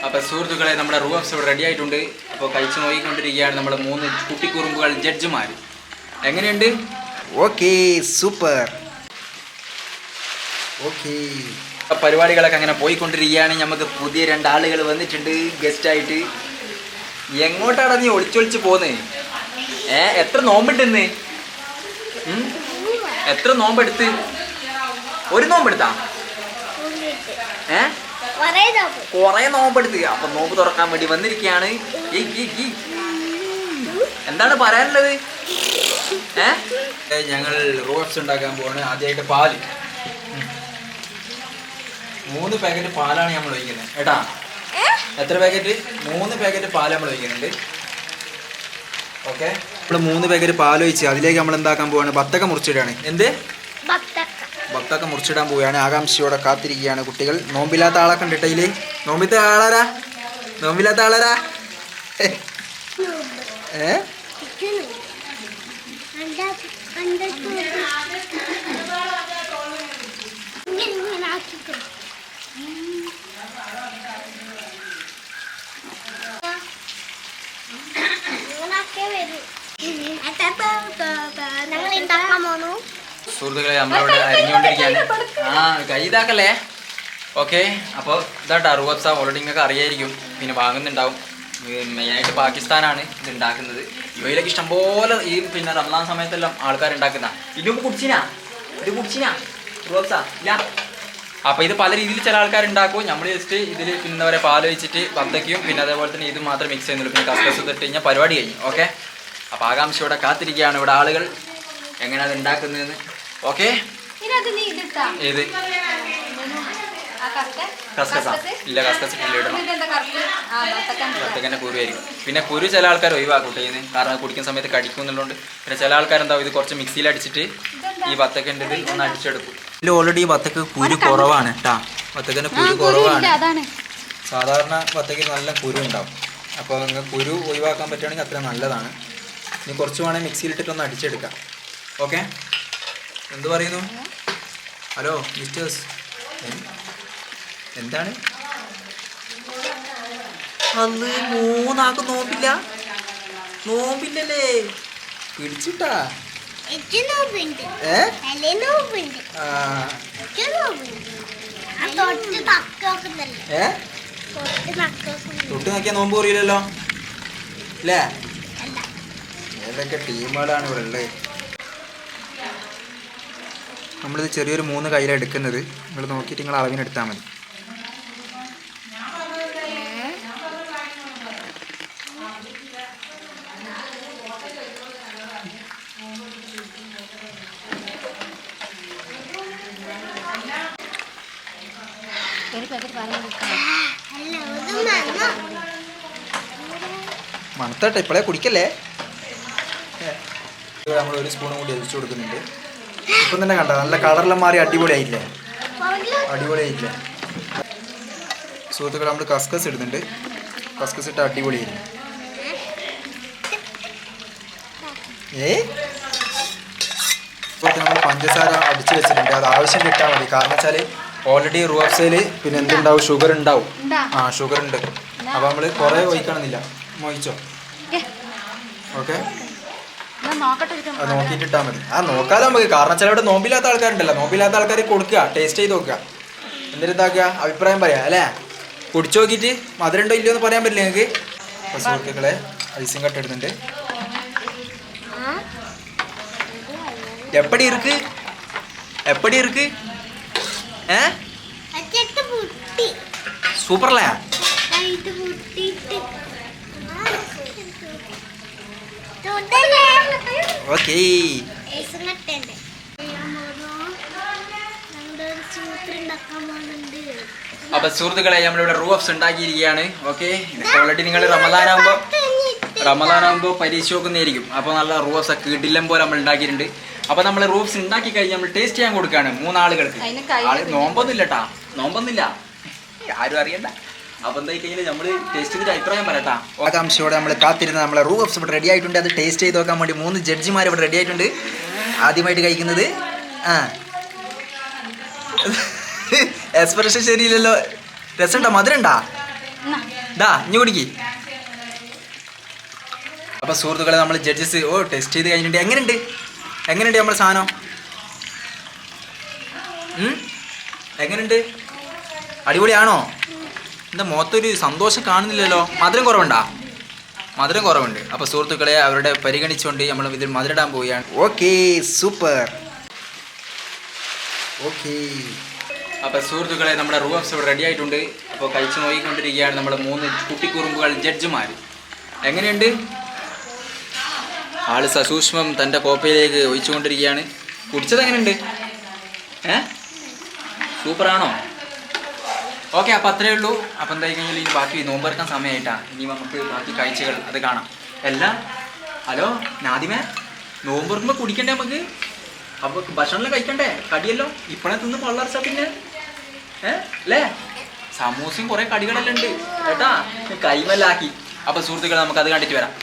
അപ്പോൾ സുഹൃത്തുക്കളെ നമ്മുടെ റൂഫ്സ് ഇവിടെ റെഡി ആയിട്ടുണ്ട്. അപ്പോൾ കഴിച്ചു നോക്കിക്കൊണ്ടിരിക്കുകയാണ് നമ്മൾ 3 കുട്ടിക്കുറുമ്പുകൾ ജഡ്ജിമാർ. എങ്ങനെയുണ്ട്? Okay, super. ഓക്കെ, പരിപാടികളൊക്കെ അങ്ങനെ പോയിക്കൊണ്ടിരിക്കുകയാണ്. നമുക്ക് പുതിയ 2 ആളുകൾ വന്നിട്ടുണ്ട് ഗസ്റ്റായിട്ട്. എങ്ങോട്ടാണ് നീ ഒളിച്ചൊളിച്ച് പോന്നേ? എത്ര നോമ്പുണ്ടെന്ന്? എത്ര നോമ്പെടുത്ത്? ഒരു നോമ്പെടുത്താ? കൊറേ നോമ്പെടുത്ത്. അപ്പൊ നോമ്പ് തുറക്കാൻ വേണ്ടി വന്നിരിക്കുകയാണ്. എന്താണ് പറയാനുള്ളത്? ഞങ്ങൾ റോപ്സ് ഉണ്ടാക്കാൻ പോവാണ്. ആദ്യമായിട്ട് പാല് 3 പാക്കറ്റ് പാലാണ് നമ്മൾ ഒഴിക്കുന്നത് ഏട്ടാ. എത്ര പാക്കറ്റ്? 3 പാക്കറ്റ് പാല് നമ്മൾ ഒഴിക്കുന്നുണ്ട്. ഓക്കെ, നമ്മൾ 3 പാക്കറ്റ് പാൽ ഒഴിച്ച് അതിലേക്ക് നമ്മൾ എന്താക്കാൻ പോവാണ്? ബത്തക്ക മുറിച്ചിടാണ്. എന്ത് ബത്തക്ക മുറിച്ചിടാൻ പോവുകയാണ്. ആകാംക്ഷയോടെ കാത്തിരിക്കുകയാണ് കുട്ടികൾ. നോമ്പില്ലാത്ത ആളൊക്കെ ഉണ്ട് ഇട്ടയില്. നോമ്പില്ലാത്ത ആളാരാ? നോമ്പില്ലാത്ത ആളാരാ? സുഹൃത്തുക്കളെ നമ്മളിവിടെ അരിഞ്ഞുകൊണ്ടിരിക്കുകയാണ്. കൈ ഇതാക്കല്ലേ. ഓക്കെ, അപ്പോൾ ഇതാട്ടാ റൂഹബ്സ. ഓൾറെഡി നിങ്ങൾക്ക് അറിയായിരിക്കും, പിന്നെ വാങ്ങുന്നുണ്ടാവും. മെയിനായിട്ട് പാകിസ്ഥാനാണ് ഇത് ഉണ്ടാക്കുന്നത്. ഇവയിലൊക്കെ ഇഷ്ടംപോലെ ഈ പിന്നെ റമദാൻ സമയത്തെല്ലാം ആൾക്കാരുണ്ടാക്കുന്ന. ഇതിന് കുടിച്ചിനാ റൂഹബ്സ ഇല്ല. അപ്പോൾ ഇത് പല രീതിയിൽ ചില ആൾക്കാരുണ്ടാക്കും. നമ്മൾ ജസ്റ്റ് ഇതിൽ പിന്നെ എന്താ പറയുക, പാൽ ഒഴിച്ചിട്ട് ബത്തക്കയും പിന്നെ അതേപോലെ തന്നെ ഇത് മാത്രം മിക്സ് ചെയ്യുന്നുള്ളൂ. പിന്നെ കസ്കസ് ഇട്ട് കഴിഞ്ഞാൽ പരിപാടി കഴിഞ്ഞു. ഓക്കെ, അപ്പോൾ ആകാംക്ഷയോടെ കാത്തിരിക്കുകയാണ് ഇവിടെ ആളുകൾ എങ്ങനെയാണ് അത് ഉണ്ടാക്കുന്നതെന്ന്. ഓക്കെ, ഏത് കസ്കസ? ഇല്ല, കസ്കസ് ഇടണം. ബത്തക്കൻ്റെ കുരുവായിരിക്കും. പിന്നെ കുരു ചില ആൾക്കാർ ഒഴിവാക്കും ചെയ്യുന്നത്, കാരണം കുടിക്കുന്ന സമയത്ത് കടിക്കും എന്നുള്ളതുകൊണ്ട്. പിന്നെ ചില ആൾക്കാരെന്താവും ഇത് കുറച്ച് മിക്സിയിൽ അടിച്ചിട്ട് ഈ ബത്തക്കൻ്റെ ഇത് ഒന്ന് അടിച്ചെടുക്കും. ഇതിൽ ഓൾറെഡി ബത്തക്ക കുരു കുറവാണ് കേട്ടാ. ബത്തക്കൻ്റെ കുരു കുറവാണ്. സാധാരണ ബത്തക്ക് നല്ല കുരു ഉണ്ടാവും. അപ്പോൾ നിങ്ങൾ കുരു ഒഴിവാക്കാൻ പറ്റുകയാണെങ്കിൽ അത്ര നല്ലതാണ്. ഇനി കുറച്ച് വേണമെങ്കിൽ മിക്സിയിലിട്ടിട്ടൊന്ന് അടിച്ചെടുക്കാം. ഓക്കെ, എന്ത് പറയുന്നു? ഹലോ മിസ്റ്റേഴ്സ്, എന്താണ്? അന്ന് 3 ആൾക്ക് നോമ്പില്ലല്ലേ? പിടിച്ചിട്ടാ? തൊട്ട് നോക്കിയാൽ നോമ്പ് പറയില്ലല്ലോ അല്ലേ? ഏതൊക്കെ ടീമുകളാണ് ഇവിടെ ഉള്ളത്? നമ്മളിത് ചെറിയൊരു 3 കയ്യിലാണ് എടുക്കുന്നത്. നിങ്ങൾ നോക്കിയിട്ട് നിങ്ങൾ അളവിനെടുത്താൽ മതി. മണത്തട്ടെ, ഇപ്പോഴേ കുടിക്കല്ലേ. നമ്മൾ 1 സ്പൂണും കൂടി ഒഴിച്ചു കൊടുക്കുന്നുണ്ട്. ഇപ്പം തന്നെ കണ്ട നല്ല കളറെല്ലാം മാറി അടിപൊളിയായില്ലേ? സുഹൃത്തുക്കൾ, നമ്മൾ കസ്കസ് ഇടുന്നുണ്ട്. കസ്കസ് ഇട്ട് അടിപൊളിയായിരുന്നു. നമ്മൾ പഞ്ചസാര അടിച്ചു വെച്ചിട്ടുണ്ട്. അത് ആവശ്യം കിട്ടാൻ മതി. കാരണം വെച്ചാൽ ഓൾറെഡി റൂഹബ്സയിൽ പിന്നെ എന്തുണ്ടാവും? ഷുഗർ ഉണ്ടാവും. ഷുഗർ ഉണ്ട്. അപ്പോൾ നമ്മൾ കുറേ ഒഴിക്കണമെന്നില്ല. ഒഴിച്ചോ? ഓക്കെ, അത് നോക്കിയിട്ട് ഇട്ടാൽ മതി. നോക്കാതെ നമുക്ക്, കാരണം ചില ഇവിടെ നോമ്പില്ലാത്ത ആൾക്കാരുണ്ടല്ലോ. നോമ്പില്ലാത്ത ആൾക്കാർ കൊടുക്കുക, ടേസ്റ്റ് ചെയ്ത് നോക്കുക, എന്നിട്ട് എന്താക്കുക അഭിപ്രായം പറയാം അല്ലേ? കുടിച്ചു നോക്കിയിട്ട് മധുരം ഉണ്ടോ ഇല്ലയോ എന്ന് പറയാൻ പറ്റില്ല നിങ്ങൾക്ക്. അപ്പോൾ സുഹൃത്തുക്കളെ, ഐസിങ് കട്ട് ഇടുന്നുണ്ട്. എപ്പടി ഇருக்கு സൂപ്പറല്ലേ? ഓക്കെ, അപ്പൊ സുഹൃത്തുക്കളെ നമ്മളിവിടെ റൂഹബ്സ് ഉണ്ടാക്കിയിരിക്കുകയാണ്. ഓക്കെ, ഓൾറെഡി നിങ്ങൾ റമദാനാകുമ്പോൾ പരീക്ഷ നോക്കുന്നതായിരിക്കും. അപ്പോൾ നല്ല റൂഹബ്സ് ഒക്കെ ഇടില്ലം പോലെ നമ്മൾ ഉണ്ടാക്കിയിട്ടുണ്ട്. അപ്പോൾ നമ്മൾ റൂഹബ്സ് ഉണ്ടാക്കി കഴിഞ്ഞ് നമ്മൾ ടേസ്റ്റ് ചെയ്യാൻ കൊടുക്കുകയാണ് 3 ആളുകൾക്ക്. നോമ്പൊന്നുമില്ല, ആരും അറിയണ്ട. അപ്പോൾ എന്താ കഴിഞ്ഞാൽ നമ്മൾ ടേസ്റ്റ് ചെയ്തിട്ട് അഭിപ്രായം പറയട്ടാ. ആകാംക്ഷയോടെ നമ്മൾ കാത്തിരുന്ന നമ്മളെ റൂഹബ്സ് ഇവിടെ റെഡി ആയിട്ടുണ്ട്. അത് ടേസ്റ്റ് ചെയ്ത് നോക്കാൻ വേണ്ടി 3 ജഡ്ജിമാർ ഇവിടെ റെഡി ആയിട്ടുണ്ട്. ആദ്യമായിട്ട് കഴിക്കുന്നത് എക്സ്പ്രഷൻ ശരിയില്ലല്ലോ. രസമുണ്ടോ? മധുരണ്ടാ? ദാ ഇഞ്ഞു കുടിക്ക്. അപ്പൊ സുഹൃത്തുക്കളെ നമ്മൾ ജഡ്ജസ് ടെസ്റ്റ് ചെയ്ത് കഴിഞ്ഞിട്ട് എങ്ങനെയുണ്ട് നമ്മുടെ സാധനം? എങ്ങനെയുണ്ട്? അടിപൊളിയാണോ? എന്താ മൊത്തൊരു സന്തോഷം കാണുന്നില്ലല്ലോ. മധുരം കുറവുണ്ട്. അപ്പോൾ സുഹൃത്തുക്കളെ അവരുടെ പരിഗണിച്ചുകൊണ്ട് നമ്മൾ ഇതിൽ മധുരിടാൻ പോവുകയാണ്. Okay super. ഓക്കെ അപ്പോൾ സുഹൃത്തുക്കളെ നമ്മുടെ റൂംസ് ഇവിടെ റെഡി ആയിട്ടുണ്ട്. അപ്പോൾ കഴിച്ചു നോക്കിക്കൊണ്ടിരിക്കുകയാണ് നമ്മൾ 3 കുട്ടിക്കുറുമ്പുകൾ ജഡ്ജിമാർ. എങ്ങനെയുണ്ട്? ആള് സസൂക്ഷ്മം തൻ്റെ കോപ്പയിലേക്ക് ഒഴിച്ചുകൊണ്ടിരിക്കുകയാണ്. കുടിച്ചത് എങ്ങനെയുണ്ട്? സൂപ്പറാണോ? ഓക്കെ, അപ്പോൾ അത്രയേ ഉള്ളൂ. അപ്പോൾ എന്തായി കഴിഞ്ഞാൽ ഇനി ബാക്കി നോമ്പെടുക്കാൻ സമയമായിട്ടാണ്. ഇനി നമുക്ക് ബാക്കി കാഴ്ചകൾ അത് കാണാം. എല്ലാം ഹലോ നാദിമേ, നോമ്പെടുക്കുമ്പോൾ കുടിക്കണ്ടേ നമുക്ക്? അപ്പോൾ ഭക്ഷണമെല്ലാം കഴിക്കണ്ടേ? കടിയല്ലോ ഇപ്പോഴേ തിന്ന് പള്ളർച്ച പിന്നെ അല്ലേ? സമൂസയും കുറേ കടികളെല്ലാം ഉണ്ട് കേട്ടാ, കൈമല്ലാക്കി. അപ്പോൾ സുഹൃത്തുക്കളെ നമുക്ക് അത് കണ്ടിട്ട് വരാം.